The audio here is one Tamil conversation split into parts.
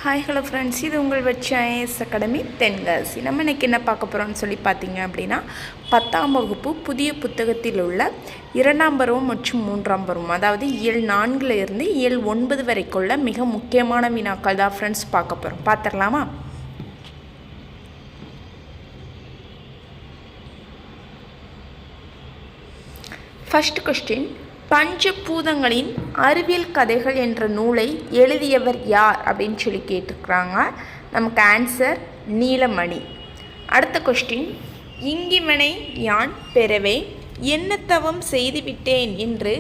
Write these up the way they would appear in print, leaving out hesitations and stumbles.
ஹாய் ஹலோ ஃப்ரெண்ட்ஸ், இது உங்கள் வச்சு ஐஏஎஸ் அகாடமி தென்காசி. நம்ம இன்றைக்கி என்ன பார்க்க போகிறோம்னு சொல்லி பார்த்தீங்க அப்படின்னா, 10ஆம் வகுப்பு புதிய புத்தகத்தில் உள்ள 2ஆம் பருவம் மற்றும் 3ஆம் பருவம், அதாவது இயல் 4 இருந்து இயல் 9 வரைக்குள்ள மிக முக்கியமான வினாக்கள் தான் ஃப்ரெண்ட்ஸ் பார்க்க போகிறோம். பார்த்துடலாமா? ஃபர்ஸ்ட் கொஸ்டின், பஞ்சபூதங்களின் அறிவியல் கதைகள் என்ற நூலை எழுதியவர் யார் அப்படின்னு சொல்லி கேட்டிருக்கிறாங்க. நமக்கு ஆன்சர் நீலமணி. அடுத்த கொஸ்டின், இங்கிவனை யான் பெறவே என்ன தவம் செய்துவிட்டேன் என்று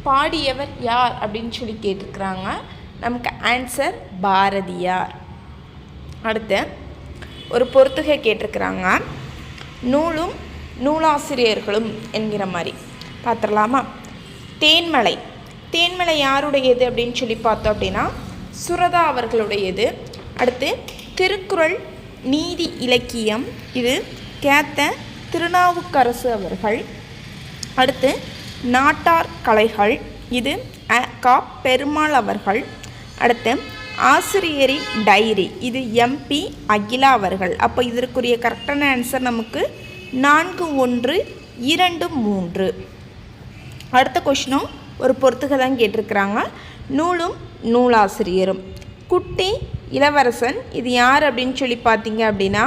பாடியவர் யார் அப்படின்னு சொல்லி கேட்டிருக்கிறாங்க. நமக்கு ஆன்சர் பாரதியார். அடுத்து ஒரு பொறுத்துகை கேட்டிருக்கிறாங்க, நூலும் நூலாசிரியர்களும் என்கிற மாதிரி. பார்த்துடலாமா? தேன்மலை. தேன்மலை யாருடையது அப்படின்னு சொல்லி பார்த்தோம் அப்படின்னா சுரதா அவர்களுடையது. அடுத்து திருக்குறள் நீதி இலக்கியம், இது கேத்த திருநாவுக்கரசு அவர்கள். அடுத்து நாட்டார் கலைகள், இது க பெருமாள் அவர்கள். அடுத்து ஆசிரியரின் டைரி, இது MP அகிலா அவர்கள். அப்போ இதற்குரிய கரெக்டான ஆன்சர் நமக்கு 4, 1, 2, 3. அடுத்த கொஷினும் ஒரு பொறுத்துகை தான் கேட்டிருக்கிறாங்க, நூலும் நூலாசிரியரும். குட்டி இளவரசன், இது யார் அப்படின்னு சொல்லி பார்த்தீங்க அப்படின்னா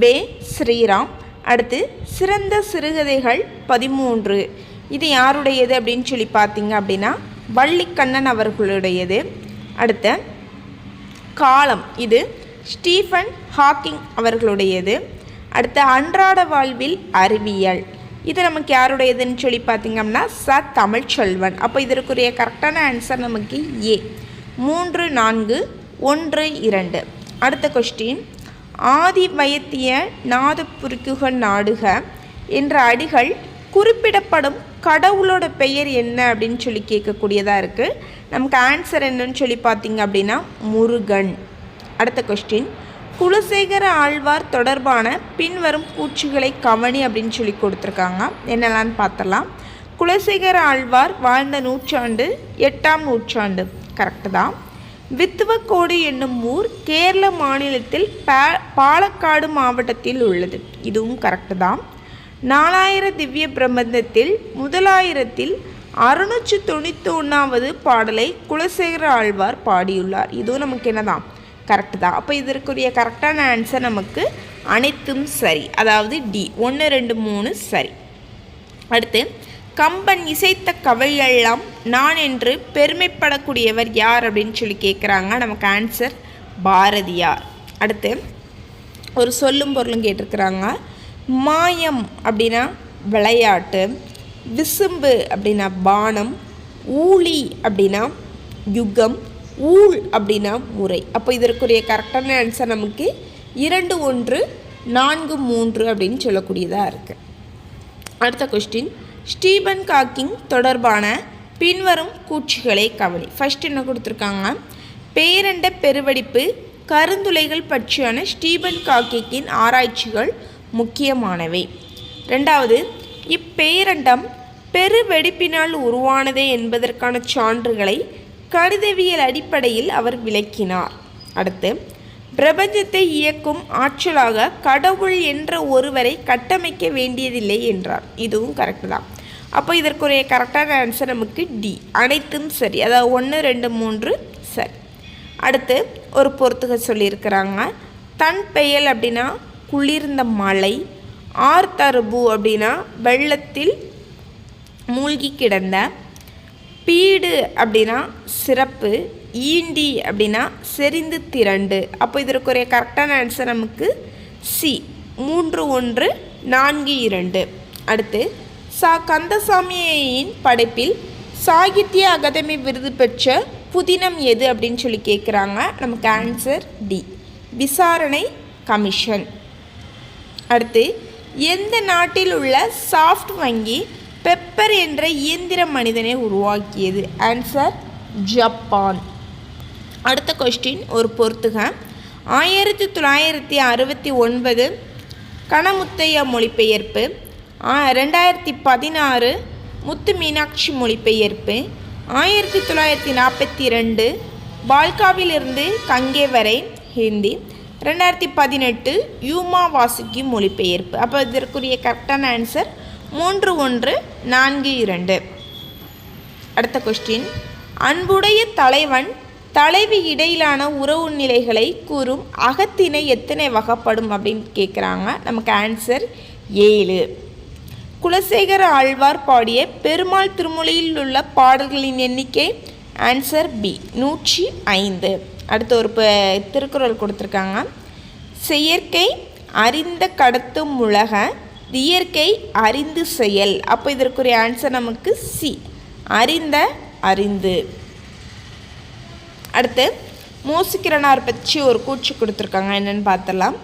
வே. ஸ்ரீராம். அடுத்து சிறந்த சிறுகதைகள் 13, இது யாருடையது அப்படின்னு சொல்லி பார்த்தீங்க அப்படின்னா வள்ளிக்கண்ணன் அவர்களுடையது. அடுத்து காலம், இது ஸ்டீஃபன் ஹாக்கிங் அவர்களுடையது. அடுத்து அன்றாட வாழ்வில் அறிவியல், இது நமக்கு யாருடையதுன்னு சொல்லி பார்த்தீங்க அப்படின்னா தமிழ்ச்செல்வன். அப்போ இதற்குரிய கரெக்டான ஆன்சர் நமக்கு A. 3, 4, 1, 2. அடுத்த கொஸ்டின், ஆதி வயத்திய நாதப்புரிக்குகள் நாடுக என்ற அடிகள் குறிப்பிடப்படும் கடவுளோட பெயர் என்ன அப்படின்னு சொல்லி கேட்கக்கூடியதாக இருக்குது. நமக்கு ஆன்சர் என்னன்னு சொல்லி பார்த்தீங்க அப்படின்னா முருகன். அடுத்த கொஸ்டின், குலசேகர ஆழ்வார் தொடர்பான பின்வரும் கூற்றுகளை கவனி அப்படின்னு சொல்லி கொடுத்துருக்காங்க. என்னெல்லான்னு பார்த்துடலாம். குலசேகர ஆழ்வார் வாழ்ந்த நூற்றாண்டு 8ஆம் நூற்றாண்டு, கரெக்டு தான். வித்துவக்கோடு என்னும் ஊர் கேரள மாநிலத்தில் பாலக்காடு மாவட்டத்தில் உள்ளது, இதுவும் கரெக்டு தான். 4000 திவ்ய பிரபந்தத்தில் 1000ல் 691வது பாடலை குலசேகர ஆழ்வார் பாடியுள்ளார், இதுவும் நமக்கு என்னதான் கரெக்டு தான். அப்போ இதற்குரிய கரெக்டான ஆன்சர் நமக்கு அனைத்தும் சரி, அதாவது D. 1, 2, 3 சரி. அடுத்து கம்பன் இசைத்த கவையெல்லாம் நான் என்று பெருமைப்படக்கூடியவர் யார் அப்படின்னு சொல்லி கேட்குறாங்க. நமக்கு ஆன்சர் பாரதியார். அடுத்து ஒரு சொல்லும் பொருளும் கேட்டிருக்கிறாங்க. மாயம் அப்படின்னா விளையாட்டு, விசும்பு அப்படின்னா பானம், ஊழி அப்படின்னா யுகம், ஊழ் அப்படின்னா முறை. அப்போ இதற்குரிய கரெக்டான ஆன்சர் நமக்கு 2, 1, 4, 3 அப்படின்னு சொல்லக்கூடியதாக இருக்குது. அடுத்த கொஸ்டின், ஸ்டீபன் ஹாக்கிங் தொடர்பான பின்வரும் கூற்றுகளை கவனி. ஃபர்ஸ்ட் என்ன கொடுத்துருக்காங்க, பேரண்ட பெருவெடிப்பு கருந்துளைகள் பற்றியான ஸ்டீபன் ஹாக்கிங்கின் ஆராய்ச்சிகள் முக்கியமானவை. ரெண்டாவது, இப்பேரண்டம் பெருவெடிப்பினால் உருவானதே என்பதற்கான சான்றுகளை கணிதவியல் அடிப்படையில் அவர் விளக்கினார். அடுத்து பிரபஞ்சத்தை இயக்கும் ஆற்றலாக கடவுள் என்ற ஒருவரை கட்டமைக்க வேண்டியதில்லை என்றார், இதுவும் கரெக்டு தான். அப்போ இதற்குரிய கரெக்டான ஆன்சர் நமக்கு D. அனைத்தும் சரி, அதாவது 1, 2, 3 சரி. அடுத்து ஒரு பொறுத்துகை சொல்லியிருக்கிறாங்க. தன் பெயல் அப்படின்னா குளிர்ந்த மலை, ஆர்த்தருபு அப்படின்னா வெள்ளத்தில் மூழ்கி கிடந்த, பீடு அப்படின்னா சிறப்பு, ஈண்டி அப்படின்னா செறிந்து திரண்டு. அப்போ இதற்குரிய கரெக்டான ஆன்சர் நமக்கு C. 3, 1, 4, 2. அடுத்து கந்தசாமியின் படைப்பில் சாகித்ய அகாதமி விருது பெற்ற புதினம் எது அப்படின்னு சொல்லி கேட்குறாங்க. நமக்கு ஆன்சர் D. விசாரணை கமிஷன். அடுத்து எந்த நாட்டில் உள்ள சாஃப்ட் வங்கி பெப்பர் என்ற இயந்திர மனிதனை உருவாக்கியது? Answer Japan. அடுத்த கொஸ்டின் ஒரு பொறுத்துக. 1969 கனமுத்தையா மொழிபெயர்ப்பு, 2016 முத்து மீனாட்சி மொழிபெயர்ப்பு, 1942 பால்காவிலிருந்து கங்கே வரை, ஹிந்தி. 2018 யூமா வாசுகி மொழிபெயர்ப்பு. அப்போ இதற்குரிய கரெக்டான ஆன்சர் 3142. அடுத்த கொஸ்டின், அன்புடைய தலைவன் தலைவி இடையிலான உறவு நிலைகளை கூறும் அகத்திணை எத்தனை வகைப்படும் அப்படின்னு கேட்குறாங்க. நமக்கு ஆன்சர் 7. குலசேகர ஆழ்வார் பாடிய பெருமாள் திருமொழியில் உள்ள பாடல்களின் எண்ணிக்கை ஆன்சர் பி 105. அடுத்து ஒரு திருக்குறள் கொடுத்துருக்காங்க. செயற்கை அறிந்த கடத்தும் உலக இயற்கை அறிந்து செயல். அப்போ இதற்குரிய ஆன்சர் நமக்கு சி அறிந்த அறிந்து. அடுத்து மோசிக்கிறனார் பற்றி ஒரு கூற்று கொடுத்துருக்காங்க, என்னென்னு பார்த்துடலாம்.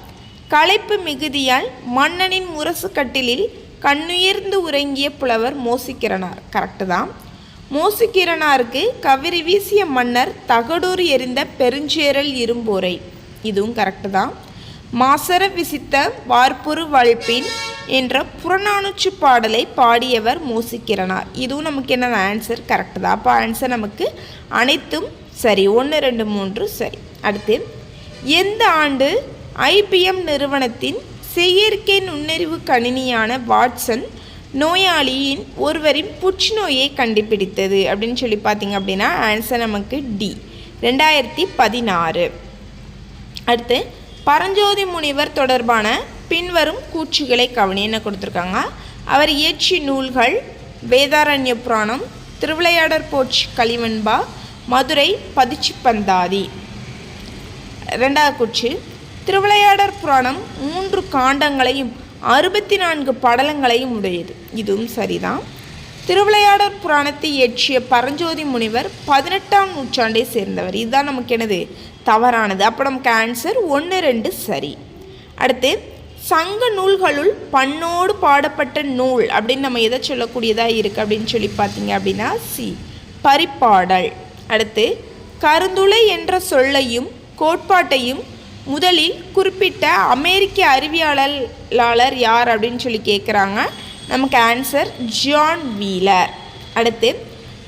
களைப்பு மிகுதியால் மன்னனின் முரசு கட்டிலில் கண்ணுயர்ந்து உறங்கிய புலவர் மோசிக்கிறனார். கரெக்டு தான். மோசிக்கிறனாருக்கு கவிரி வீசிய மன்னர் தகடூர் எறிந்த பெருஞ்சேரல் இரும்போரை. இதுவும் கரெக்டு தான். மாசர விசித்த வார்ப்புரு வல்பின் என்ற புறநானூற்று பாடலை பாடியவர் மோசிக்கிறனார். இதுவும் நமக்கு என்ன ஆன்சர் கரெக்டு தான். அப்போ ஆன்சர் நமக்கு அனைத்தும் சரி. 1, 2, 3 சரி. அடுத்து, எந்த ஆண்டு IBM நிறுவனத்தின் செயற்கை நுண்ணறிவு கணினியான வாட்சன் நோயாளியின் ஒருவரின் புற்றுநோயை கண்டுபிடித்தது அப்படின்னு சொல்லி பார்த்தீங்க அப்படின்னா ஆன்சர் நமக்கு டி 2016. அடுத்து, பரஞ்சோதி முனிவர் தொடர்பான பின்வரும் கூற்றுகளை கவனி. என்ன கொடுத்துருக்காங்க? அவர் இயற்றிய நூல்கள் வேதாரண்ய புராணம், திருவிளையாடற் போற்றி கலிவெண்பா, மதுரை பதிச்சிப்பந்தாதி. 2வது கூற்று, திருவிளையாடற் புராணம் 3 காண்டங்களையும் 64 படலங்களையும் உடையது. இதுவும் சரிதான். திருவிளையாடற் புராணத்தை இயற்றிய பரஞ்சோதி முனிவர் 18ஆம் நூற்றாண்டை சேர்ந்தவர். இதுதான் நமக்கு என்னது தவறானது. அப்போ நமக்கு ஆன்சர் 1, 2 சரி. அடுத்து, சங்க நூல்களுள் பண்ணோடு பாடப்பட்ட நூல் அப்படின்னு நம்ம எதை சொல்லக்கூடியதாக இருக்குது அப்படின்னு சொல்லி பார்த்தீங்க அப்படின்னா சி பரிப்பாடல். அடுத்து, கருந்துளை என்ற சொல்லையும் கோட்பாட்டையும் முதலில் குறிப்பிட்ட அமெரிக்க அறிவியலாளர் யார் அப்படின்னு சொல்லி கேட்குறாங்க. நமக்கு ஆன்சர் ஜான் வீலர். அடுத்து,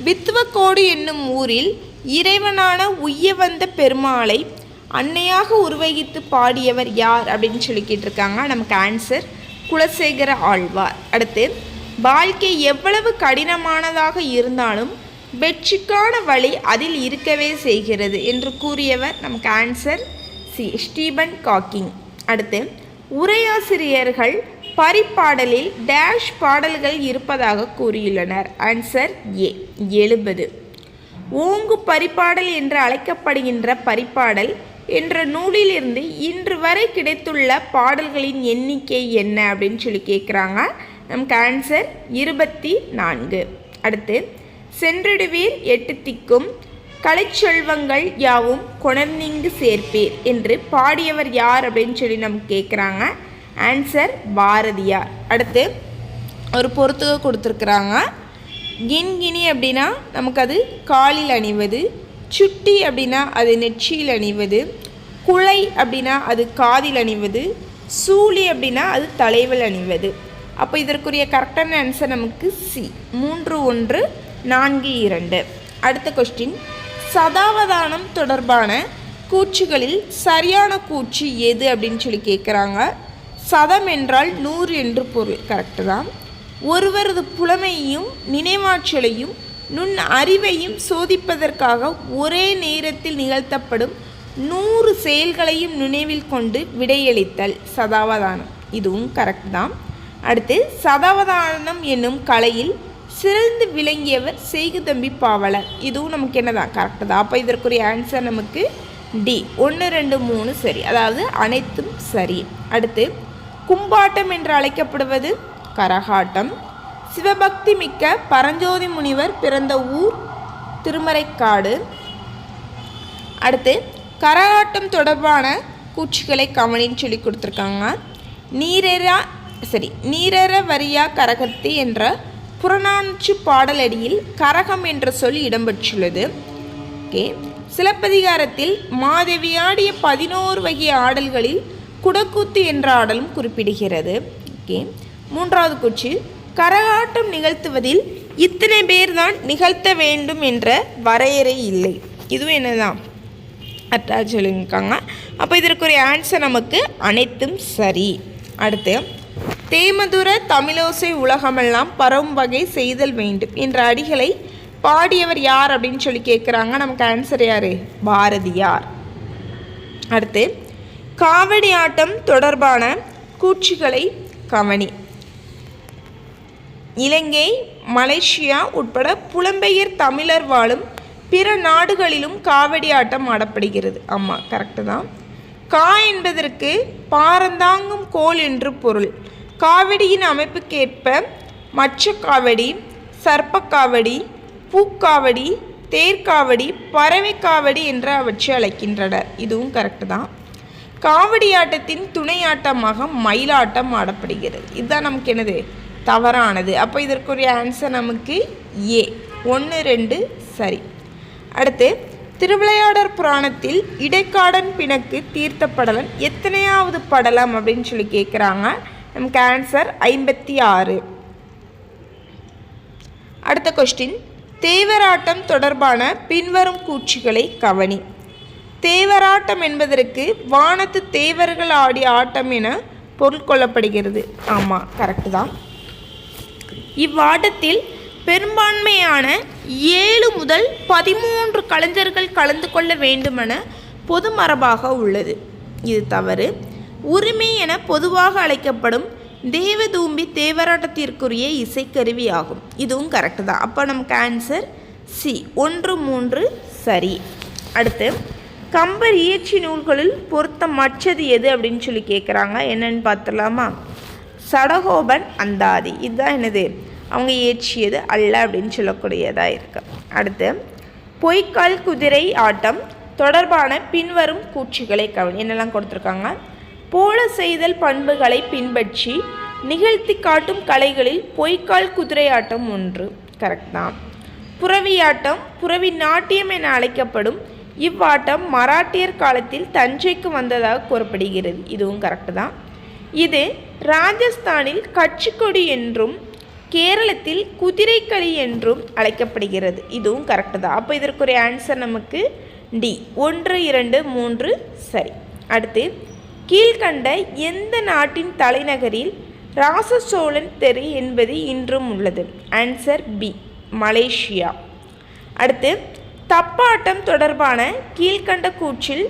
வித்துவக்கோடு என்னும் ஊரில் இறைவனான உய்யவந்த பெருமாளை அன்னையாக உருவகித்து பாடியவர் யார் அப்படின்னு சொல்லி கேட்டிருக்காங்க. நமக்கு ஆன்சர் குலசேகர ஆழ்வார். அடுத்து, வாழ்க்கை எவ்வளவு கடினமானதாக இருந்தாலும் வெற்றிக்கான வழி அதில் இருக்கவே செய்கிறது என்று கூறியவர் நமக்கு ஆன்சர் சி ஸ்டீபன் காக்கிங். அடுத்து, உரையாசிரியர்கள் பரிப்பாடலில் டேஷ் பாடல்கள் இருப்பதாக கூறியுள்ளனர். Answer A 70. ஓங்கு பரிப்பாடல் என்று அழைக்கப்படுகின்ற பரிப்பாடல் என்ற நூலிலிருந்து இன்று வரை கிடைத்துள்ள பாடல்களின் எண்ணிக்கை என்ன அப்படின்னு சொல்லி கேட்குறாங்க. நமக்கு ஆன்சர் 24. அடுத்து, சென்றிடுவீர் 8 திக்கும் கலைச்செல்வங்கள் யாவும் கொணர்ந்திங்கு சேர்ப்பீர் என்று பாடியவர் யார் அப்படின்னு சொல்லி நமக்கு கேட்குறாங்க. ஆன்சர் பாரதியார். அடுத்து, ஒரு பொறுத்துக கொடுத்துருக்குறாங்க. கின்கினி அப்படின்னா நமக்கு அது காலில் அணிவது, சுட்டி அப்படின்னா அது நெற்றியில் அணிவது, குலை அப்படின்னா அது காதில் அணிவது, சூளி அப்படின்னா அது தலைவில் அணிவது. அப்போ இதற்குரிய கரெக்டான ஆன்சர் நமக்கு சி 3142. அடுத்த கொஸ்டின், சதாவதானம் தொடர்பான கூற்றுகளில் சரியான கூற்று எது அப்படின்னு சொல்லி கேட்குறாங்க. சதம் என்றால் 100 என்று பொருள். கரெக்டு தான். ஒருவரது புலமையையும் நினைவாற்றலையும் நுண் அறிவையும் சோதிப்பதற்காக ஒரே நேரத்தில் நிகழ்த்தப்படும் 100 செயல்களையும் நினைவில் கொண்டு விடையளித்தல் சதாவதானம். இதுவும் கரெக்ட் தான். அடுத்து, சதாவதானம் என்னும் கலையில் சிறந்து விளங்கியவர் செய்குதம்பி பாவலர். இதுவும் நமக்கு என்னதான் கரெக்டு தான். அப்போ இதற்குரிய ஆன்சர் நமக்கு டி 1, 2, 3 சரி. அதாவது அனைத்தும் சரி. அடுத்து, கும்பாட்டம் என்று அழைக்கப்படுவது கரகாட்டம். சிவபக்தி மிக்க பரஞ்சோதி முனிவர் பிறந்த ஊர் திருமறைக்காடு. அடுத்து, கரகாட்டம் தொடர்பான கூற்றுகளை கவனின்னு சொல்லி கொடுத்துருக்காங்க. நீரற வரியா கரகத்தி என்ற புறநானூற்று பாடலடியில் கரகம் என்ற சொல் இடம்பெற்றுள்ளது. ஓகே, சிலப்பதிகாரத்தில் மாதேவியாடிய 11 வகை ஆடல்களில் குடக்கூத்து என்ற ஆடலும் குறிப்பிடுகிறது. ஓகே, 3வது கூற்று, கரகாட்டம் நிகழ்த்துவதில் இத்தனை பேர் தான் நிகழ்த்த வேண்டும் என்ற வரையறை இல்லை. இதுவும் என்னதான் கரெக்டாக சொல்லியிருக்காங்க. அப்போ இதற்குரிய ஆன்சர் நமக்கு அனைத்தும் சரி. அடுத்து தேமதுர தமிழோசை உலகமெல்லாம் பரவும் வகை செய்தல் வேண்டும் என்ற அடிகளை பாடியவர் யார் அப்படின்னு சொல்லி கேட்குறாங்க. நமக்கு ஆன்சர் யார்? பாரதியார். அடுத்து காவடி ஆட்டம் தொடர்பான கூற்றுகளை கவனி. இலங்கை, மலேசியா உட்பட புலம்பெயர் தமிழர் வாழும் பிற நாடுகளிலும் காவடி ஆட்டம் ஆடப்படுகிறது. ஆமாம், கரெக்டு தான். கா என்பதற்கு பாரந்தாங்கும் கோல் என்று பொருள். காவடியின் அமைப்புக்கேற்ப மச்ச காவடி, சர்ப்ப காவடி, பூக்காவடி, தேர்காவடி, பறவை காவடி என்று அவற்றை அழைக்கின்றனர். இதுவும் கரெக்டு தான். காவடி ஆட்டத்தின் துணை ஆட்டமாக மயிலாட்டம் ஆடப்படுகிறது. இதுதான் நமக்கு என்னது? தவறானது. அப்போ இதற்குரிய ஆன்சர் நமக்கு ஏ, 1, 2 சரி. அடுத்து திருவிளையாடற் புராணத்தில் இடைக்காடன் பிணக்கு தீர்த்த படலம் எத்தனையாவது படலம் அப்படின்னு சொல்லி கேட்குறாங்க. நமக்கு ஆன்சர் 56. அடுத்த கொஸ்டின், தேவராட்டம் தொடர்பான பின்வரும் கூற்றுகளை கவனி. தேவராட்டம் என்பதற்கு வானத்து தேவர்கள் ஆடிய ஆட்டம் என பொருள் கொள்ளப்படுகிறது. ஆமாம், கரெக்டு தான். இவ்வாட்டத்தில் பெரும்பான்மையான 7 முதல் 13 கலைஞர்கள் கலந்து கொள்ள வேண்டுமென பொது மரபாக உள்ளது. இது தவறு. உரிமை என பொதுவாக அழைக்கப்படும் தேவதூம்பி தேவராட்டத்திற்குரிய இசைக்கருவி ஆகும். இதுவும் கரெக்டு தான். அப்போ நமக்கு ஆன்சர் சி, 1, 3 சரி. அடுத்து கம்பர் இயற்றி நூல்களில் பொருத்தமற்றது எது அப்படின்னு சொல்லி கேட்குறாங்க. என்னன்னு பார்த்துடலாமா? சடகோபன் அந்தாதி. இதுதான் என்னது? அவங்க இயற்றியது அல்ல அப்படின்னு சொல்லக்கூடியதாக இருக்கு. அடுத்து பொய்க்கால் குதிரை ஆட்டம் தொடர்பான பின்வரும் கூற்றுகளை கவனி. என்னெல்லாம் கொடுத்துருக்காங்க? போல செய்தல் பண்புகளை பின்பற்றி நிகழ்த்தி காட்டும் கலைகளில் பொய்க்கால் குதிரை ஆட்டம் ஒன்று. கரெக்ட் தான். புறவியாட்டம், புறவி நாட்டியம் என அழைக்கப்படும் இவ்வாட்டம் மராட்டியர் காலத்தில் தஞ்சைக்கு வந்ததாக கூறப்படுகிறது. இதுவும் கரெக்டு தான். இது ராஜஸ்தானில் கட்சிக்கொடி என்றும் கேரளத்தில் குதிரைக்களி என்றும் அழைக்கப்படுகிறது. இதுவும் கரெக்டு தான். அப்போ இதற்குரிய ஆன்சர் நமக்கு டி, 1, 2, 3 சரி. அடுத்து கீழ்கண்ட எந்த நாட்டின் தலைநகரில் ராசசோழன் தெரு என்பது இன்றும் உள்ளது? Answer B, Malaysia. அடுத்து தப்பாட்டம் தொடர்பான கீழ்கண்ட கூற்றில்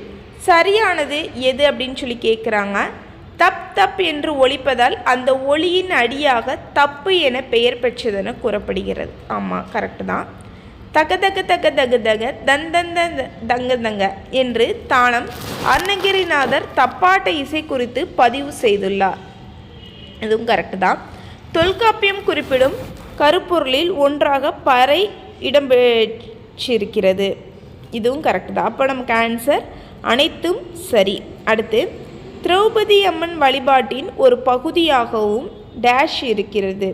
சரியானது எது அப்படின்னு சொல்லி கேட்குறாங்க. தப் தப் என்று ஒலிப்பதால் அந்த ஒளியின் அடியாக தப்பு என பெயர் பெற்றதென கூறப்படுகிறது. ஆமாம், கரெக்டு தான். தக தக தக தக தக தந்தந்த தங்க தங்க என்று தானம் அருணகிரிநாதர் தப்பாட்ட இசை குறித்து பதிவு செய்துள்ளார். இதுவும் கரெக்டு தான். தொல்காப்பியம் குறிப்பிடும் கருப்பொருளில் ஒன்றாக பறை இடம்பெற்றிருக்கிறது. இதுவும் கரெக்டு தான். அப்போ நமக்கு ஆன்சர் அனைத்தும் சரி. அடுத்து திரௌபதி அம்மன் வழிபாட்டின் ஒரு பகுதியாகவும் டேஷ் இருக்கிறது.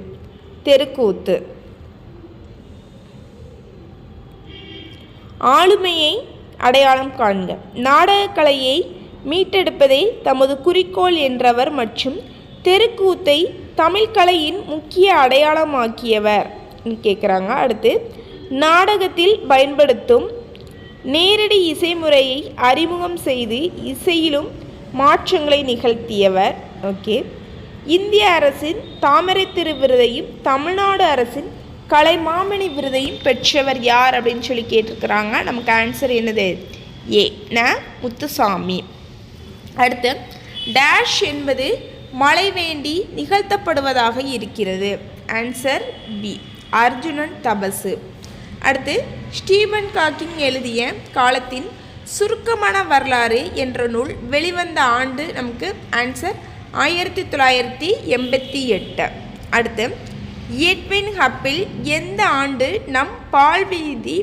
தெருக்கூத்து. ஆளுமையை அடையாளம் காண்க. நாடகக்கலையை மீட்டெடுப்பதே தமது குறிக்கோள் என்றவர் மற்றும் தெருக்கூத்தை தமிழ்கலையின் முக்கிய அடையாளமாக்கியவர் கேட்குறாங்க. அடுத்து நாடகத்தில் பயன்படுத்தும் நேரடி இசைமுறையை அறிமுகம் செய்து இசையிலும் மாற்றங்களை நிகழ்த்தியவர். ஓகே. இந்திய அரசின் தாமரை திரு விருதையும் தமிழ்நாடு அரசின் கலைமாமணி விருதையும் பெற்றவர் யார் அப்படின்னு சொல்லி கேட்டிருக்கிறாங்க. நமக்கு ஆன்சர் என்னது? ஏ, ந முத்துசாமி. அடுத்து டேஷ் என்பது மழை வேண்டி நிகழ்த்தப்படுவதாக இருக்கிறது. ஆன்சர் பி, அர்ஜுனன் தபசு. அடுத்து ஸ்டீபன் காக்கிங் எழுதிய காலத்தின் சுருக்கமான வரலாறு என்ற நூல் வெளிவந்த ஆண்டு நமக்கு ஆன்சர் 1988. அடுத்து எட்வின் ஹப்பிள் எந்த ஆண்டு நம் பால்வீதி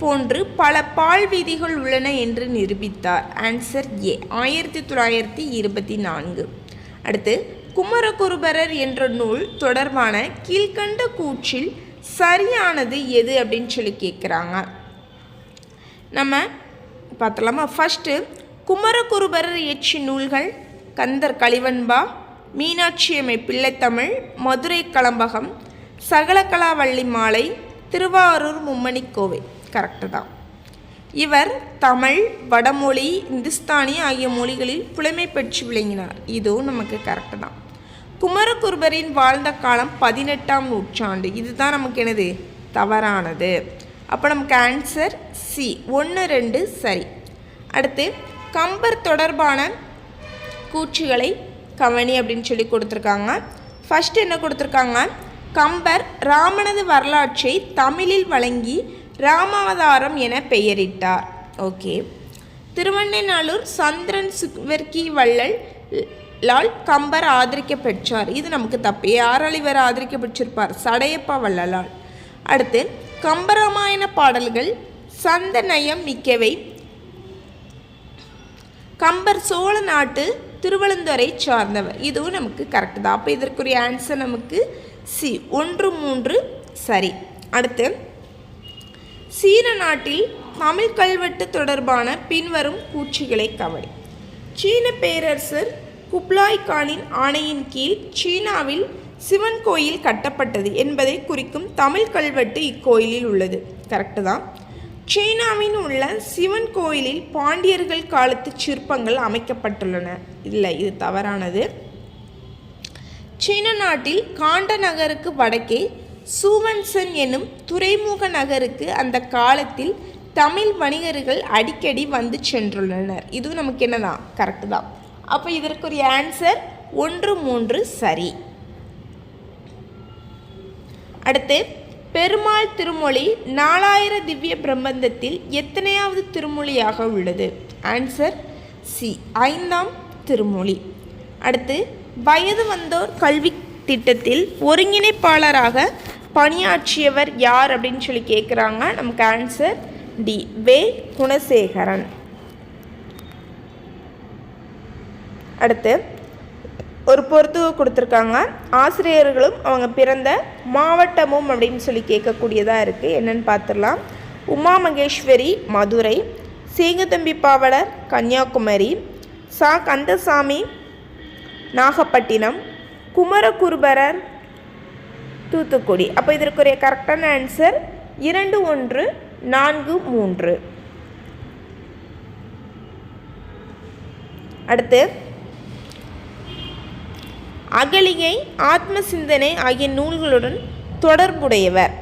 போன்று பல பால்வீதிகள் உள்ளன என்று நிரூபித்தார்? Answer A, 1924. அடுத்து குமரகுருபரர் என்ற நூல் தொடர்பான கீழ்கண்ட கூற்றில் சரியானது எது அப்படின்னு சொல்லி கேட்குறாங்க. நம்ம பார்த்தலாமா? ஃபஸ்ட்டு குமரகுருபரர் இயற்றிய நூல்கள் கந்தர் கலிவன்பா, மீனாட்சியம்மை பிள்ளைத்தமிழ், மதுரை கலம்பகம், சகலகலாவள்ளி மாலை, திருவாரூர் மும்மணி கோவை. கரெக்டு தான். இவர் தமிழ், வடமொழி, இந்துஸ்தானி ஆகிய மொழிகளில் புலமை பெற்று விளங்கினார். இதுவும் நமக்கு கரெக்டு தான். குமரகுருபரின் வாழ்ந்த காலம் 18ஆம் நூற்றாண்டு. இதுதான் நமக்கு என்னது தவறானது. அப்போ நமக்கு ஆன்சர் சி 1, 2 சரி. அடுத்து கம்பர் தொடர்பான கூற்றுகளை கவனி அப்படின்னு சொல்லி கொடுத்துருக்காங்க. ஃபஸ்ட்டு என்ன கொடுத்துருக்காங்க, கம்பர் ராமனது வரலாற்றை தமிழில் வழங்கி ராமாவதாரம் என பெயரிட்டார். ஓகே. திருவண்ணைநாளூர் சந்திரன் சுவர்க்கி வள்ளல் லால் கம்பர் ஆதரிக்க பெற்றார். இது நமக்கு தப்பு. யாரால் இவர் ஆதரிக்க பெற்றிருப்பார்? சடையப்பா வள்ளலால். அடுத்து கம்பராமாயண பாடல்கள் சந்த நயம் மிக்கவை. கம்பர் சோழ நாட்டு திருவளந்துரை சார்ந்தவர். இதுவும் நமக்கு கரெக்டு தான். அப்போ இதற்குரிய ஆன்சர் நமக்கு சி 1, 3 சரி. அடுத்து சீன நாட்டில் தமிழ் கல்வெட்டு தொடர்பான பின்வரும் கூற்றுகளை கவனி. சீன பேரரசர் குப்லாய் கானின் ஆணையின் கீழ் சீனாவில் சிவன் கோயில் கட்டப்பட்டது என்பதை குறிக்கும் தமிழ் கல்வெட்டு இக்கோயிலில் உள்ளது. கரெக்டு தான். சீனாவின் உள்ள சிவன் கோயிலில் பாண்டியர்கள் காலத்து சிற்பங்கள் அமைக்கப்பட்டுள்ளன. இல்லை, இது தவறானது. சீன நாட்டில் காண்ட நகருக்கு வடக்கே சூவன்சன் எனும் துறைமுக நகருக்கு அந்த காலத்தில் தமிழ் வணிகர்கள் அடிக்கடி வந்து சென்றுள்ளனர். இதுவும் நமக்கு என்னதான் கரெக்டு தான். அப்போ இதற்குரிய ஆன்சர் 1, 3 சரி. அடுத்து பெருமாள் திருமொழி 4000 திவ்ய பிரபந்தத்தில் எத்தனையாவது திருமொழியாக உள்ளது? ஆன்சர் சி 5ஆம் திருமொழி. அடுத்து வயது வந்தோர் கல்வி திட்டத்தில் ஒருங்கிணைப்பாளராக பணியாற்றியவர் யார் அப்படின்னு சொல்லி கேட்குறாங்க. நமக்கு ஆன்சர் டி வே குணசேகரன். அடுத்து ஒரு பொறுத்துக கொடுத்துருக்காங்க. ஆசிரியர்களும் அவங்க பிறந்த மாவட்டமும் அப்படின்னு சொல்லி கேட்கக்கூடியதாக இருக்குது. என்னென்னு பார்த்துடலாம். உமா மகேஸ்வரி மதுரை, சேங்கத்தம்பி பாவலர் கன்னியாகுமரி, சா கந்தசாமி நாகப்பட்டினம், குமரகுருபரர் தூத்துக்குடி. அப்போ இதற்குரிய கரெக்டான ஆன்சர் 2, 1, 4, 3. அடுத்து அகலிகை, ஆத்ம சிந்தனை ஆகிய நூல்களுடன் தொடர்புடையவர்.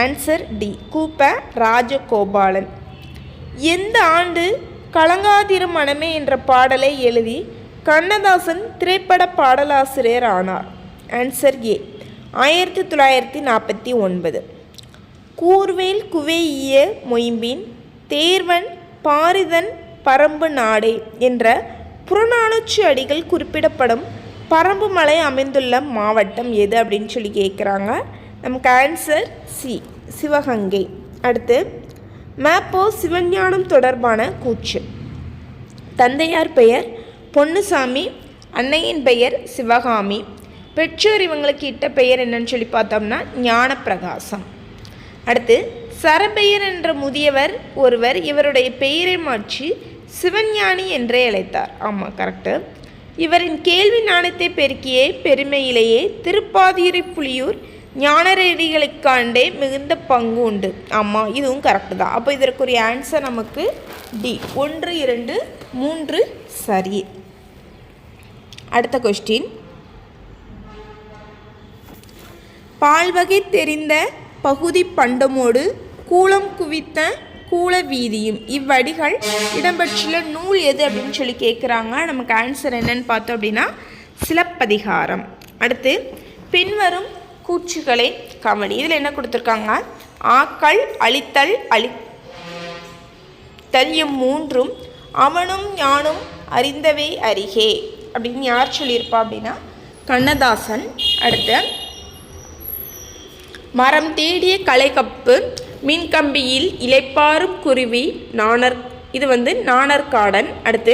ஆன்சர் டி கூப்ப ராஜகோபாலன். எந்த ஆண்டு கலங்காதிரு மனமே என்ற பாடலை எழுதி கண்ணதாசன் திரைப்பட பாடலாசிரியர் ஆனார்? Answer A 1949. கூர்வேல் குவையிய மொயம்பின் தேர்வன் பாரிதன் பரம்பு நாடே என்ற புறநானூற்று அடிகள் குறிப்பிடப்படும் பரம்பு மலை அமைந்துள்ள மாவட்டம் எது அப்படின்னு சொல்லி கேட்குறாங்க. நமக்கு ஆன்சர் சி சிவகங்கை. அடுத்து மேப்போ சிவஞானம் தொடர்பான கூற்று. தந்தையார் பெயர் பொன்னுசாமி, அன்னையின் பெயர் சிவகாமி. பெற்றோர் இவங்களுக்கு இட்ட பெயர் என்னன்னு சொல்லி பார்த்தோம்னா ஞானப்பிரகாசம். அடுத்து சரபெயர் என்ற முதியவர் ஒருவர் இவருடைய பெயரை மாற்றி சிவஞானி என்றே அழைத்தார். ஆமாம், கரெக்டு. இவரின் கேள்வி ஞானத்தை பெருக்கிய பெருமையிலேயே திருப்பாதிரி புலியூர் ஞானரேடிகளுக்காண்டே மிகுந்த பங்கு உண்டு. ஆமாம், இதுவும் கரெக்டு தான். அப்போ இதற்குரிய ஆன்சர் நமக்கு டி 1, 2, 3 சரி. அடுத்த கொஸ்டின். பால்வகை தெரிந்த பகுதி பண்டமோடு கூலம் குவித்த கூல வீதியும் இவ்வடிகள் இடம்பெற்றுள்ள நூல் எது அப்படின்னு சொல்லி கேட்குறாங்க. நமக்கு ஆன்சர் என்னன்னு பார்த்தோம் அப்படின்னா சிலப்பதிகாரம். அடுத்து பின்வரும் கூற்றுகளை கவனி. இதில் என்ன கொடுத்துருக்காங்க? ஆக்கள், அழித்தல், அழித்தல் மூன்றும் அவனும் ஞானும் அறிந்தவை அறிகே அப்படின்னு யார் சொல்லியிருப்பா அப்படின்னா கண்ணதாசன். அடுத்து மரம் தேடிய களைகப்பு, மின்கம்பியில் இலைப்பாரும் குருவி நாணர், இது நாணர்காடன். அடுத்து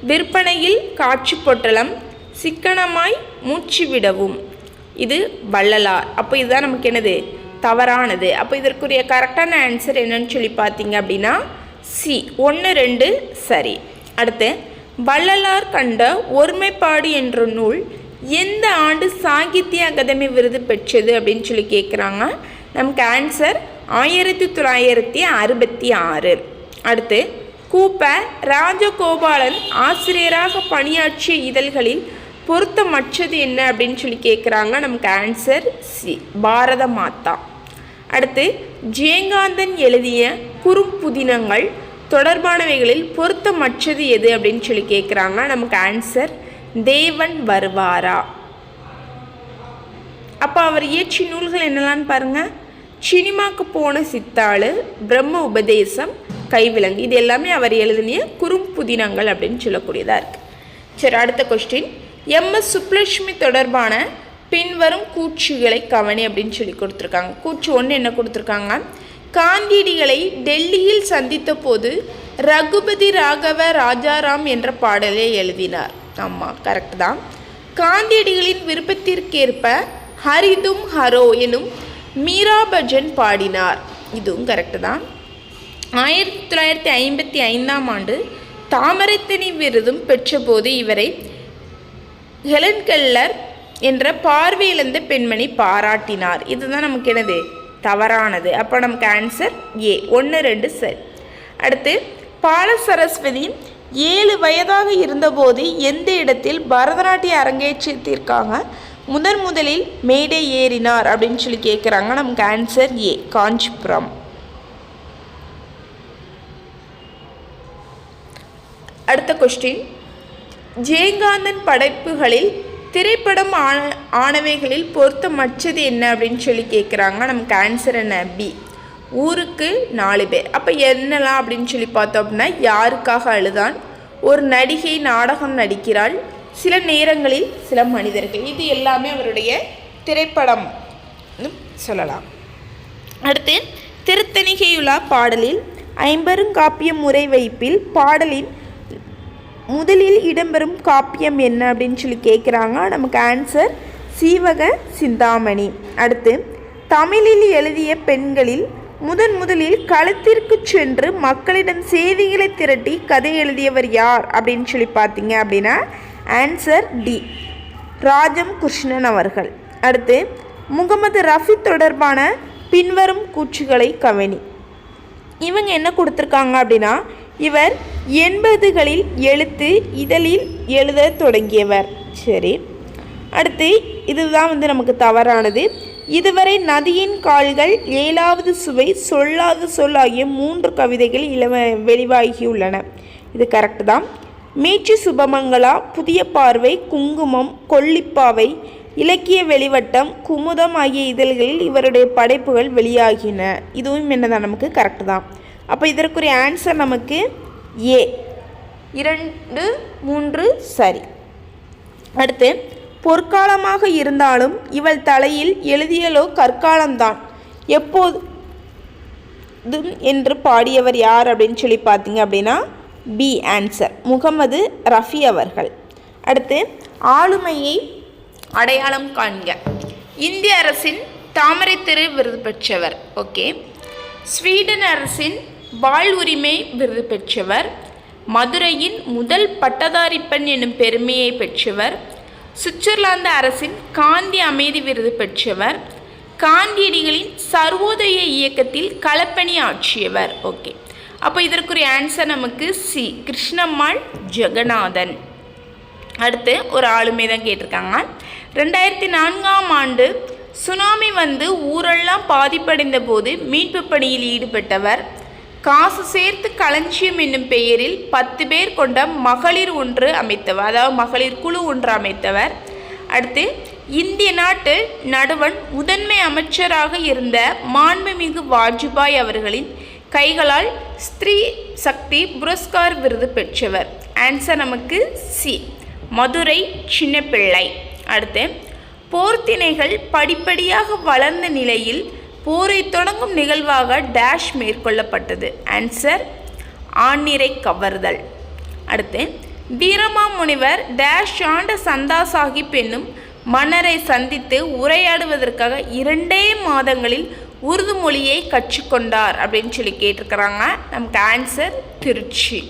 விற்பனையில் காட்சி பொட்டலம், சிக்கனமாய் மூச்சு விடவும், இது வள்ளலார். அப்போ இதுதான் நமக்கு என்னது தவறானது. அப்போ இதற்குரிய கரெக்டான ஆன்சர் என்னன்னு சொல்லி பார்த்தீங்க அப்படின்னா சி 1, 2 சரி. அடுத்து வள்ளலார் கண்ட ஒருமைப்பாடு என்ற நூல் எந்த ஆண்டு சாகித்ய அகாதமி விருது பெற்றது அப்படின்னு சொல்லி கேட்குறாங்க. நமக்கு ஆன்சர் 1966. அடுத்து கூப்ப ராஜகோபாலன் ஆசிரியராக பணியாற்றிய இதழ்களில் பொருத்தமற்றது என்ன அப்படின்னு சொல்லி கேட்குறாங்க. நமக்கு ஆன்சர் சி, பாரத மாதா. அடுத்து ஜெயகாந்தன் எழுதிய குறும்புதினங்கள் தொடர்பானவைகளில் பொருத்தமற்றது எது அப்படின்னு சொல்லி கேட்குறாங்க. நமக்கு ஆன்சர் தேவன் வருவாரா. அப்போ அவர் இயற்றிய நூல்கள் என்னெல்லான்னு பாருங்கள். சினிமாக்கு போன சித்தாளு, பிரம்ம உபதேசம், கைவிலங்கு, இது எல்லாமே அவர் எழுதிய குறும்புதினங்கள் அப்படின்னு சொல்லக்கூடியதாக இருக்குது. சரி, அடுத்த கொஸ்டின். எம்எஸ் சுப்புலட்சுமி தொடர்பான பின்வரும் கூற்றுகளை கவனி அப்படின்னு சொல்லி கொடுத்துருக்காங்க. கூற்று 1 என்ன கொடுத்துருக்காங்க. காந்தியடிகளை டெல்லியில் சந்தித்த போது ரகுபதி ராகவ ராஜாராம் என்ற பாடலை எழுதினார். ஆமாம், கரெக்ட் தான். காந்தியடிகளின் விருப்பத்திற்கேற்ப ஹரிதும் ஹரோ எனும் மீரா பஜன் பாடினார். இதுவும் கரெக்டு தான். 1955ஆம் ஆண்டு தாமரைத்தனி விருதும் பெற்றபோது இவரை ஹெலன் கெல்லர் என்ற பார்வையிழந்த பெண்மணி பாராட்டினார். இதுதான் நமக்கு என்னது, தவறானது. அப்போ நமக்கு ஆன்சர் ஏ, 1, 2 சரி. அடுத்து பால சரஸ்வதி 7 வயதாக இருந்தபோது எந்த இடத்தில் பரதநாட்டிய அரங்கேற்றத்திற்காக முதலில் மேடை ஏறினார் அப்படின்னு சொல்லி கேட்குறாங்க. நமக்கு ஆன்சர் ஏ, காஞ்சிபுரம். அடுத்த கொஸ்டின். ஜெயகாந்தன் படைப்புகளில் திரைப்படம் ஆனவைகளில் பொருத்தமற்றது என்ன அப்படின்னு சொல்லி கேட்குறாங்க. நமக்கு ஆன்சர் என்ன, பி, ஊருக்கு 4 பேர். அப்போ என்னலாம் அப்படின்னு சொல்லி பார்த்தோம் அப்படின்னா, யாருக்காக அழுதான், ஒரு நடிகை நாடகம் நடிக்கிறாள், சில நேரங்களில் சில மனிதர்கள், இது எல்லாமே அவருடைய திரைப்படம் சொல்லலாம். அடுத்து திருத்தணிகையுலா பாடலில் 50 காப்பிய முறை வைப்பில் பாடலின் முதலில் இடம்பெறும் காப்பியம் என்ன அப்படின்னு சொல்லி கேட்குறாங்க. நமக்கு ஆன்சர் சீவக சிந்தாமணி. அடுத்து தமிழில் எழுதிய பெண்களில் முதலில் களத்திற்கு சென்று மக்களிடம் செய்திகளை திரட்டி கதை எழுதியவர் யார் அப்படின்னு சொல்லி பார்த்தீங்க அப்படின்னா ஆன்சர் டி, ராஜம் கிருஷ்ணன் அவர்கள். அடுத்து முகமது ரஃபி தொடர்பான பின்வரும் கூற்றுகளை கவனி. இவங்க என்ன கொடுத்துருக்காங்க அப்படின்னா, இவர் 80களில் இதழில் எழுத தொடங்கியவர். சரி, அடுத்து இதுதான் நமக்கு தவறானது. இதுவரை நதியின் கால்கள், 7வது சுவை, சொல்லாத சொல் ஆகிய 3 கவிதைகள் வெளிவாகியுள்ளன. இது கரெக்டு தான். மீட்சி சுபமங்களா, புதிய பார்வை, குங்குமம், கொல்லிப்பாவை, இலக்கிய வெளிவட்டம், குமுதம் ஆகிய இதழ்களில் இவருடைய படைப்புகள் வெளியாகின. இதுவும் என்னதான் நமக்கு கரெக்டு தான். அப்போ இதற்குரிய ஆன்சர் நமக்கு ஏ, 2, 3 சரி. அடுத்து பொற்காலமாக இருந்தாலும் இவள் தலையில் எழுதியலோ கற்காலம்தான் எப்போதும் என்று பாடியவர் யார் அப்படின்னு சொல்லி பார்த்தீங்க அப்படின்னா பி, ஆன்சர் முகமது ரஃபி அவர்கள். அடுத்து ஆளுமையை அடையாளம் காண்க. இந்திய அரசின் தாமரை திரு விருது பெற்றவர். ஓகே. ஸ்வீடன் அரசின் வாழ்வுரிமை விருது பெற்றவர். மதுரையின் முதல் பட்டதாரி பெண் எனும் பெருமையை பெற்றவர். சுவிட்சர்லாந்து அரசின் காந்தி அமைதி விருது பெற்றவர். காந்தியடிகளின் சர்வோதய இயக்கத்தில் களப்பணி ஆற்றியவர். ஓகே, அப்போ இதற்குரிய ஆன்சர் நமக்கு சி, கிருஷ்ணம்மாள் ஜெகநாதன். அடுத்து ஒரு ஆளுமை தான் கேட்டிருக்காங்க. 2004ஆம் ஆண்டு சுனாமி வந்து ஊரெல்லாம் பாதிப்படைந்த போது மீட்பு பணியில் ஈடுபட்டவர். காசு சேர்த்து களஞ்சியம் என்னும் பெயரில் 10 பேர் கொண்ட மகளிர் ஒன்று அமைத்தவர், அதாவது மகளிர் குழு ஒன்று அமைத்தவர். அடுத்து இந்திய நாட்டு நடுவண் முதன்மை அமைச்சராக இருந்த மாண்புமிகு வாஜ்பாய் அவர்களின் கைகளால் ஸ்திரீ சக்தி புரஸ்கார் விருது பெற்றவர். ஆன்சர் நமக்கு சி, மதுரை சின்னப்பிள்ளை. அடுத்து போர்த்திணைகள் படிப்படியாக வளர்ந்த நிலையில் போரை தொடங்கும் நிகழ்வாக டேஷ் மேற்கொள்ளப்பட்டது. ஆன்சர் ஆண்ணிரை கவர்தல். அடுத்து வீரமாமுனிவர் டேஷ் ஆண்ட சந்தா சாஹிப் என்னும் மன்னரை சந்தித்து உரையாடுவதற்காக 2 மாதங்களில் உருது மொழியை கற்றுக்கொண்டார் அப்படின்னு சொல்லி கேட்டிருக்கிறாங்க. நமக்கு ஆன்சர் திருச்சி.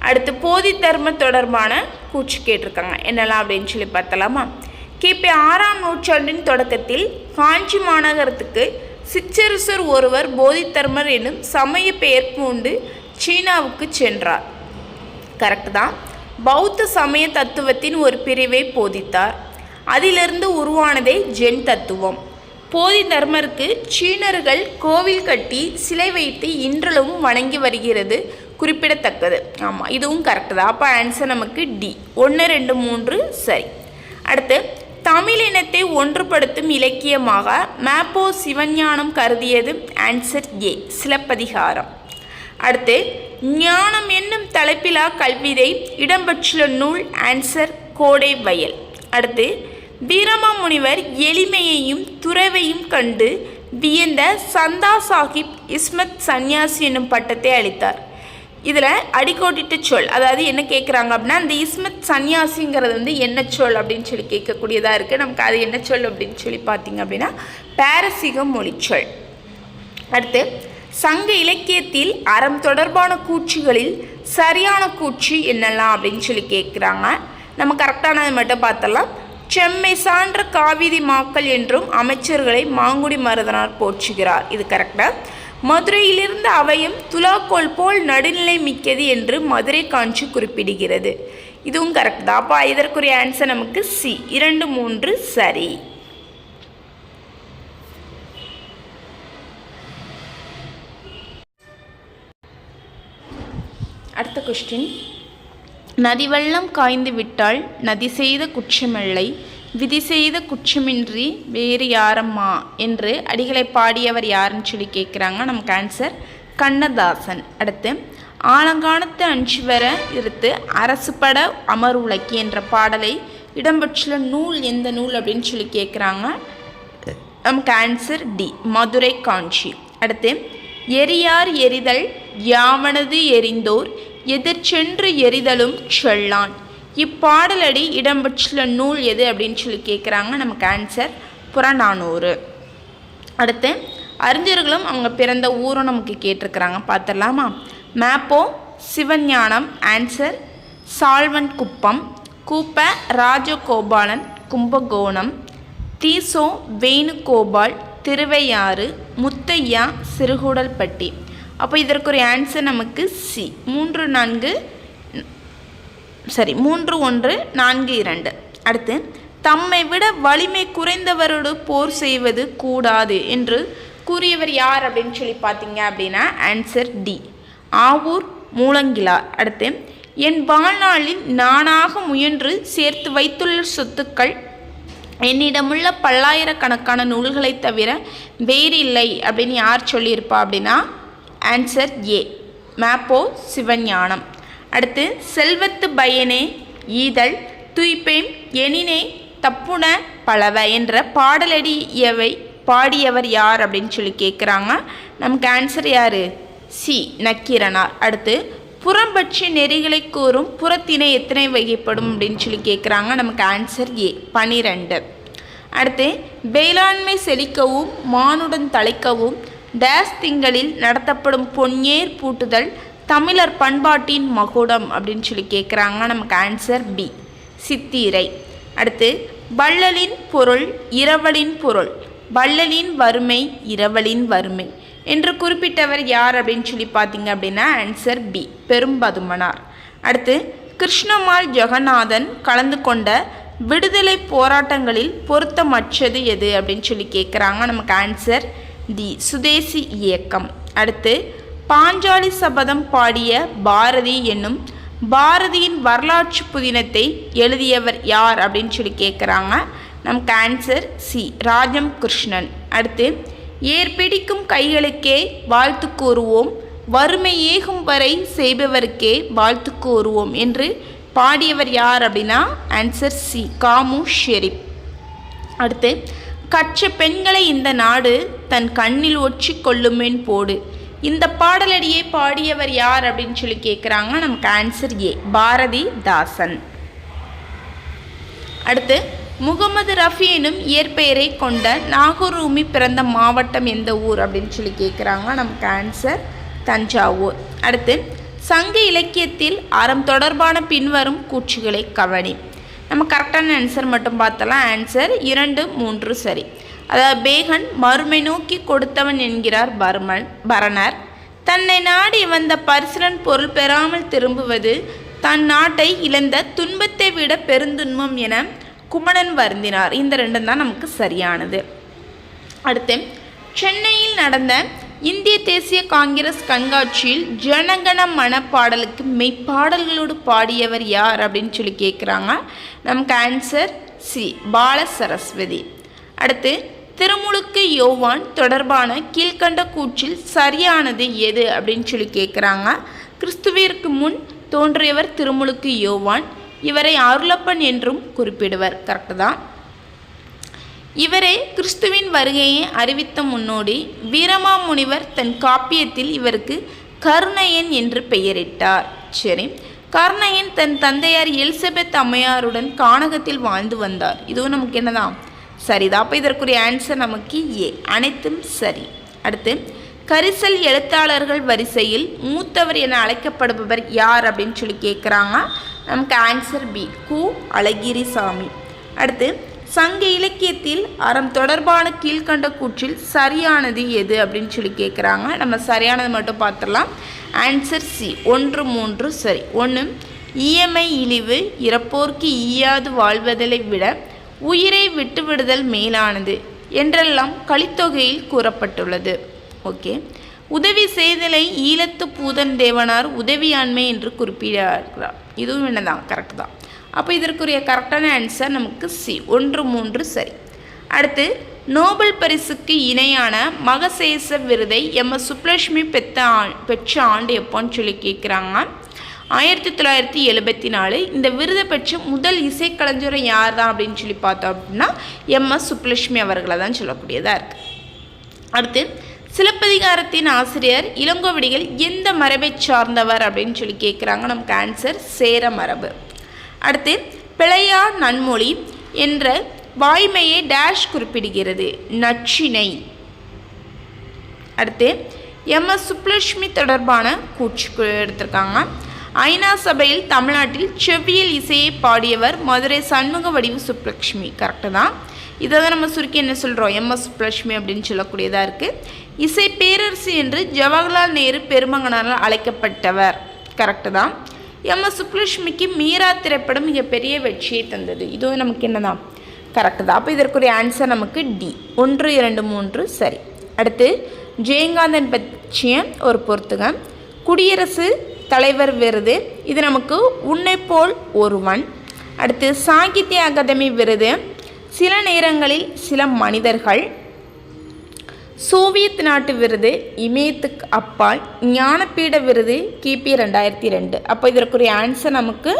அடுத்து போதி தர்ம தொடர்பான கூற்று கேட்டிருக்காங்க. என்னெல்லாம் அப்படின்னு சொல்லி பார்த்தலாமா? கிபி 6ஆம் நூற்றாண்டின் தொடக்கத்தில் காஞ்சி மாநகரத்துக்கு சிற்றரசர் ஒருவர் போதித்தர்மர் என்னும் சமய பெயர் பூண்டு சீனாவுக்கு சென்றார். கரெக்டு தான். பௌத்த சமய தத்துவத்தின் ஒரு பிரிவை போதித்தார். அதிலிருந்து உருவானதே ஜென் தத்துவம். போதி தர்மருக்கு சீனர்கள் கோவில் கட்டி சிலை வைத்து இன்றளவும் வணங்கி வருகிறது குறிப்பிடத்தக்கது. ஆமாம், இதுவும் கரெக்டு தான். அப்போ ஆன்சர் நமக்கு டி 1 2 3 சரி. அடுத்து, தமிழ் இனத்தை ஒன்றுபடுத்தும் இலக்கியமாக மேப்போ சிவஞானம் கருதியது ஆன்சர் ஏ சிலப்பதிகாரம். அடுத்து, ஞானம் என்னும் தலைப்பிலா கல்விதை இடம்பெற்றுள்ள நூல் ஆன்சர் கோடை வயல். அடுத்து, வீரமாமுனிவர் எளிமையையும் துறவையும் கண்டு வியந்த சந்தா சாஹிப் இஸ்மத் சன்னியாசி என்னும் பட்டத்தை அளித்தார். இதில் அடிக்கோடிட்டு சொல், அதாவது என்ன கேட்குறாங்க அப்படின்னா, அந்த இஸ்மத் சன்னியாசிங்கிறது என்ன சொல் அப்படின்னு சொல்லி கேட்கக்கூடியதாக இருக்குது. நமக்கு அது என்ன சொல் அப்படின்னு சொல்லி பார்த்தீங்க அப்படின்னா பாரசீக மொழிச்சொல். அடுத்து, சங்க இலக்கியத்தில் அறம் தொடர்பான கூற்றுகளில் சரியான கூற்று என்னெல்லாம் அப்படின்னு சொல்லி கேட்குறாங்க. நம்ம கரெக்டானது மட்டும் பார்த்தலாம். செம்மை சான்ற காவிரி மாக்கள் என்றும் அமைச்சர்களை மாங்குடி மருதனார் போற்றுகிறார். இது கரெக்டாக. மதுரையிலிருந்து அவையும் துலாக்கோல் போல் நடுநிலை மிக்கது என்று மதுரை காஞ்சி குறிப்பிடுகிறது. இதுவும் கரெக்ட் தான். அப்போ இதற்குரிய ஆன்சர் நமக்கு சி 2 3 சரி. அடுத்த கொஸ்டின், நதி வெள்ளம் காய்ந்து விட்டால் நதி செய்த குற்றமில்லை, விதி செய்த குற்றமின்றி வேறு யாரம்மா என்று அடிகளை பாடியவர் யாருன்னு சொல்லி கேட்குறாங்க. நமக்கு ஆன்சர் கண்ணதாசன். அடுத்து, ஆலங்கானத்து அஞ்சு வர இருத்து அரசுபட அமர் உலக்கி என்ற பாடலை இடம்பெற்றுள்ள நூல் எந்த நூல் அப்படின்னு சொல்லி கேட்குறாங்க. நமக்கு ஆன்சர் டி மதுரை காஞ்சி. அடுத்து, எரியார் எரிதல் யாவனது எரிந்தோர் எதிர்ச்சென்று எரிதலும் சொல்லான். இப்பாடலடி இடம்பெற்றுள்ள நூல் எது அப்படின்னு சொல்லி கேட்குறாங்க. நமக்கு ஆன்சர் புறநானூறு. அடுத்து, அறிஞர்களும் அவங்க பிறந்த ஊரும் நமக்கு கேட்டிருக்கிறாங்க. பார்த்துடலாமா? மேப்போ சிவஞானம் ஆன்சர் சால்வன் குப்பம், கூப்ப ராஜகோபாலன் கும்பகோணம், தீசோ வேணுகோபால் திருவையாறு, முத்தையா சிறுகூடல்பட்டி. அப்போ இதற்குரிய ஆன்சர் நமக்கு சி 3 1 4 2. அடுத்து, தம்மை விட வலிமை குறைந்தவரோடு போர் செய்வது கூடாது என்று கூறியவர் யார் அப்படின்னு சொல்லி பார்த்தீங்க அப்படின்னா ஆன்சர் டி ஆவூர் மூலங்கிழார். அடுத்து, என் வாழ்நாளில் நானாக முயன்று சேர்த்து வைத்துள்ள சொத்துக்கள் என்னிடமுள்ள பல்லாயிரக்கணக்கான நூல்களை தவிர வேறு இல்லை அப்படின்னு யார் சொல்லியிருப்பா அப்படின்னா ஆன்சர் ஏ மேப்போ சிவஞானம். அடுத்து, செல்வத்து பயனே ஈதல் துய்ப்பேம் எனினே தப்புன பலவ என்ற பாடலடியவை பாடியவர் யார் அப்படின்னு சொல்லி கேட்குறாங்க. நமக்கு ஆன்சர் யார்? சி நக்கீரனார். அடுத்து, புறம்பட்சி நெறிகளை கூறும் புறத்தினை எத்தனை வகைப்படும் அப்படின்னு சொல்லி கேட்குறாங்க. நமக்கு ஆன்சர் ஏ 12. அடுத்து, வேளாண்மை செழிக்கவும் மானுடன் தழைக்கவும் டேஸ் திங்களில் நடத்தப்படும் பொன்னேர் பூட்டுதல் தமிழர் பண்பாட்டின் மகுடம் அப்படின்னு சொல்லி கேட்குறாங்க. நமக்கு ஆன்சர் பி சித்திரை. அடுத்து, வள்ளலின் பொருள் இரவலின் பொருள், வள்ளலின் வறுமை இரவலின் வறுமை என்று குறிப்பிட்டவர் யார் அப்படின்னு சொல்லி பார்த்தீங்க அப்படின்னா ஆன்சர் பி பெரும்பதுமனார். அடுத்து, கிருஷ்ணமால் ஜெகநாதன் கலந்து கொண்ட விடுதலை போராட்டங்களில் பொருத்தமற்றது எது அப்படின்னு சொல்லி கேட்குறாங்க. நமக்கு ஆன்சர் டி சுதேசி இயக்கம். அடுத்து, பாஞ்சாலி சபதம் பாடிய பாரதி என்னும் பாரதியின் வரலாற்று புதினத்தை எழுதியவர் யார் அப்படின்னு சொல்லி கேட்குறாங்க. நமக்கு ஆன்சர் சி ராஜம் கிருஷ்ணன். அடுத்து, ஏற்பிடிக்கும் கைகளுக்கே வாழ்த்து கூறுவோம், வறுமை ஏகும் வரை செய்பவருக்கே வாழ்த்து கூறுவோம் என்று பாடியவர் யார் அப்படின்னா ஆன்சர் சி காமு ஷெரீப். அடுத்து, கற்ற பெண்களை இந்த நாடு தன் கண்ணில் ஒற்றி கொள்ளுமேன் போடு இந்த பாடலடியை பாடியவர் யார் அப்படின்னு சொல்லி கேட்குறாங்க. நமக்கு ஆன்சர் ஏ பாரதிதாசன். அடுத்து, முகமது ரஃபி எனும் இயற்பெயரை கொண்ட நாகூர் ரூமி பிறந்த மாவட்டம் எந்த ஊர் அப்படின்னு சொல்லி கேட்குறாங்க. நமக்கு ஆன்சர் தஞ்சாவூர். அடுத்து, சங்க இலக்கியத்தில் அறம் தொடர்பான பின்வரும் கூற்றுகளை கவனி. நம்ம கரெக்டான ஆன்சர் மட்டும் பார்த்தலாம். ஆன்சர் 2 3 சரி. அதாவது, பேகன் மறுமை நோக்கி கொடுத்தவன் என்கிறார் பரணர், தன்னை நாடி வந்த பரிசுடன் பொருள் பெறாமல் திரும்புவது தன் நாட்டை இழந்த துன்பத்தை விட பெருந்துன்பம் என குமணன் வருந்தினார். இந்த ரெண்டும் தான் நமக்கு சரியானது. அடுத்து, சென்னையில் நடந்த இந்திய தேசிய காங்கிரஸ் கண்காட்சியில் ஜனகண மன பாடலுக்கு மெய்ப்பாடல்களோடு பாடியவர் யார் அப்படின்னு சொல்லி கேட்குறாங்க. நமக்கு ஆன்சர் சி, பால சரஸ்வதி. அடுத்து, திருமுழுக்கு யோவான் தொடர்பான கீழ்கண்ட கூற்றில் சரியானது எது அப்படின்னு சொல்லி கேட்குறாங்க. கிறிஸ்துவிற்கு முன் தோன்றியவர் திருமுழுக்கு யோவான். இவரை அருளப்பன் என்றும் குறிப்பிடுவர். கரெக்டு தான். இவரே கிறிஸ்துவின் வருகையை அறிவித்த முன்னோடி. வீரமாமுனிவர் தன் காப்பியத்தில் இவருக்கு கருணையன் என்று பெயரிட்டார். சரி, கருணையன் தன் தந்தையார் எலிசபெத் அம்மையாருடன் கானகத்தில் வாழ்ந்து வந்தார். இதுவும் நமக்கு என்னதான் சரிதான். அப்போ இதற்குரிய ஆன்சர் நமக்கு ஏ, அனைத்தும் சரி. அடுத்து, கரிசல் எழுத்தாளர்கள் வரிசையில் மூத்தவர் என அழைக்கப்படுபவர் யார் அப்படின்னு சொல்லி கேட்குறாங்க. நமக்கு ஆன்சர் பி, கு அழகிரிசாமி. அடுத்து, சங்க இலக்கியத்தில் அறம் தொடர்பான கீழ்கண்ட கூற்றில் சரியானது எது அப்படின்னு சொல்லி கேட்குறாங்க. நம்ம சரியானது மட்டும் பார்த்துடலாம். ஆன்சர் சி, 1, 3 சரி. 1, ஈயமை இழிவு இறப்போர்க்கு ஈயாது வாழ்வதலை விட உயிரை விட்டுவிடுதல் மேலானது என்றெல்லாம் கலித்தொகையில் கூறப்பட்டுள்ளது. ஓகே. உதவி செய்தலை ஈழத்து பூதன் தேவனார் உதவியாண்மை என்று குறிப்பிடுகிறார். இதுவும் என்னதான் கரெக்ட் தான். அப்போ இதற்குரிய கரெக்டான ஆன்சர் நமக்கு சி, 1, 3 சரி. அடுத்து, நோபல் பரிசுக்கு இணையான மகசேச விருதை எம்.எஸ். சுப்புலட்சுமி பெற்ற ஆண்டு எப்போன்னு சொல்லி கேட்குறாங்க. 1974. இந்த விருதை பெற்ற முதல் இசைக்கலைஞர் யார் தான் அப்படின்னு சொல்லி பார்த்தோம் அப்படின்னா எம்.எஸ். சுப்புலட்சுமி அவர்களை தான் சொல்லக்கூடியதாக இருக்குது. அடுத்து, சிலப்பதிகாரத்தின் ஆசிரியர் இளங்கோவடிகள் எந்த மரபை சார்ந்தவர் அப்படின்னு சொல்லி கேட்குறாங்க. நமக்கு ஆன்சர் சேர மரபு. அடுத்து, பிழையா நன்மொழி என்ற வாய்மையை டேஷ் குறிப்பிடுகிறது, நச்சினை. அடுத்து, எம்.எஸ். சுப்புலட்சுமி தொடர்பான கூற்று எடுத்திருக்காங்க. ஐநா சபையில் தமிழ்நாட்டில் செவ்வியல் இசையை பாடியவர் மதுரை சண்முக வடிவு சுப்புலட்சுமி. கரெக்டு தான். இதை தான் நம்ம சுருக்கி என்ன சொல்கிறோம், எம்.எஸ். சுப்புலட்சுமி அப்படின்னு சொல்லக்கூடியதாக இருக்குது. இசை பேரரசு என்று ஜவஹர்லால் நேரு பெருமகனால் அழைக்கப்பட்டவர். கரெக்டு தான். எம்.எஸ். சுப்புலட்சுமிக்கு மீரா திரைப்படம் மிகப்பெரிய வெற்றியை தந்தது. இதுவும் நமக்கு என்னதான் கரெக்டு தான். அப்போ இதற்குரிய ஆன்சர் நமக்கு டி, 1, 2, 3 சரி. அடுத்து, ஜெயகாந்தன் பற்றிய ஒரு பொறுத்துக. குடியரசு தலைவர் விருது, இது நமக்கு உன்னை போல் ஒருவன். அடுத்து, சாகித்ய அகாதமி விருது, சில நேரங்களில் சில மனிதர்கள். சோவியத் நாட்டு விருது, இமயத்துக்கு அப்பால். ஞானபீட விருது, கிபி 2002. அப்போ இதற்குரிய ஆன்சர் நமக்கு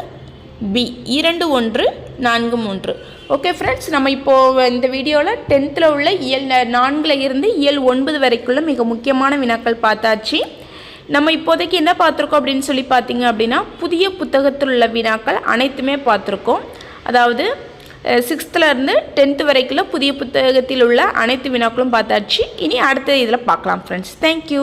பி, 2, 1, 4, 3. ஓகே ஃப்ரெண்ட்ஸ், நம்ம இப்போது இந்த வீடியோவில் 10th உள்ள இயல் 4 இருந்து இயல் 9 வரைக்குள்ள மிக முக்கியமான வினாக்கள் பார்த்தாச்சு. நம்ம இப்போதைக்கு என்ன பார்த்துருக்கோம் அப்படின்னு சொல்லி பார்த்தீங்க அப்படின்னா, புதிய புத்தகத்தில் உள்ள வினாக்கள் அனைத்துமே பார்த்துருக்கோம். அதாவது 6th இருந்து 10th வரைக்குள்ள புதிய புத்தகத்தில் உள்ள அனைத்து வினாக்களும் பார்த்தாச்சு. இனி அடுத்த இதில் பார்க்கலாம் ஃப்ரெண்ட்ஸ். தேங்க்யூ.